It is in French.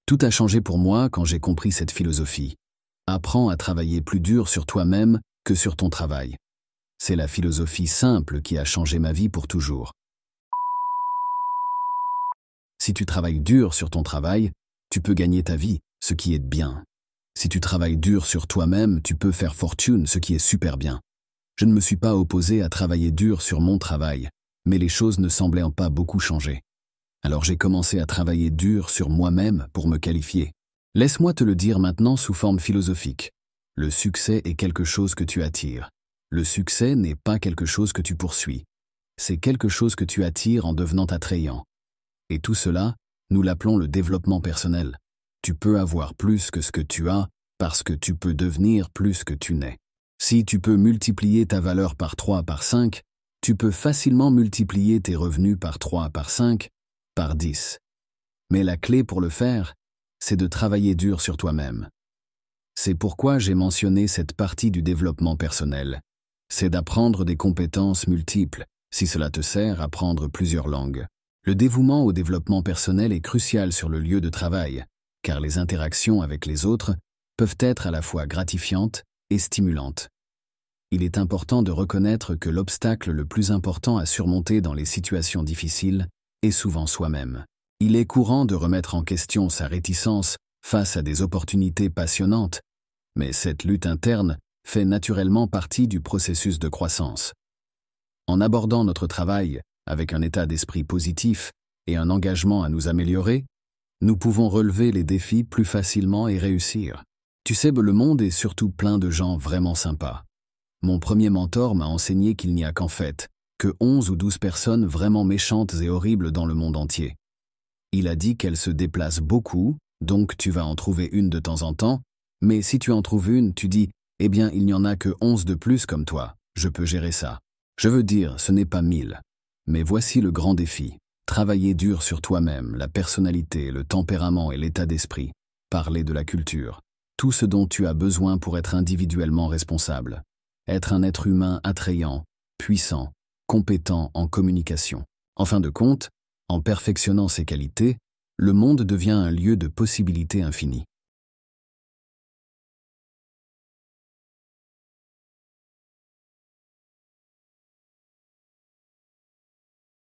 Tout a changé pour moi quand j'ai compris cette philosophie. Apprends à travailler plus dur sur toi-même que sur ton travail. C'est la philosophie simple qui a changé ma vie pour toujours. Si tu travailles dur sur ton travail, tu peux gagner ta vie, ce qui est bien. Si tu travailles dur sur toi-même, tu peux faire fortune, ce qui est super bien. Je ne me suis pas opposé à travailler dur sur mon travail, mais les choses ne semblaient pas beaucoup changer. Alors j'ai commencé à travailler dur sur moi-même pour me qualifier. Laisse-moi te le dire maintenant sous forme philosophique. Le succès est quelque chose que tu attires. Le succès n'est pas quelque chose que tu poursuis. C'est quelque chose que tu attires en devenant attrayant. Et tout cela, nous l'appelons le développement personnel. Tu peux avoir plus que ce que tu as parce que tu peux devenir plus que tu n'es. Si tu peux multiplier ta valeur par 3, par 5, tu peux facilement multiplier tes revenus par 3, par 5, par 10. Mais la clé pour le faire, c'est de travailler dur sur toi-même. C'est pourquoi j'ai mentionné cette partie du développement personnel. C'est d'apprendre des compétences multiples, si cela te sert à apprendre plusieurs langues. Le dévouement au développement personnel est crucial sur le lieu de travail, car les interactions avec les autres peuvent être à la fois gratifiantes et stimulantes. Il est important de reconnaître que l'obstacle le plus important à surmonter dans les situations difficiles est souvent soi-même. Il est courant de remettre en question sa réticence face à des opportunités passionnantes, mais cette lutte interne fait naturellement partie du processus de croissance. En abordant notre travail avec un état d'esprit positif et un engagement à nous améliorer, nous pouvons relever les défis plus facilement et réussir. Tu sais, le monde est surtout plein de gens vraiment sympas. Mon premier mentor m'a enseigné qu'il n'y a qu'en fait que 11 ou 12 personnes vraiment méchantes et horribles dans le monde entier. Il a dit qu'elles se déplacent beaucoup, donc tu vas en trouver une de temps en temps, mais si tu en trouves une, tu dis « Eh bien, il n'y en a que 11 de plus comme toi, je peux gérer ça ». Je veux dire, ce n'est pas 1000. Mais voici le grand défi. Travailler dur sur toi-même, la personnalité, le tempérament et l'état d'esprit. Parler de la culture. Tout ce dont tu as besoin pour être individuellement responsable. Être un être humain attrayant, puissant, compétent en communication. En fin de compte, en perfectionnant ces qualités, le monde devient un lieu de possibilités infinies.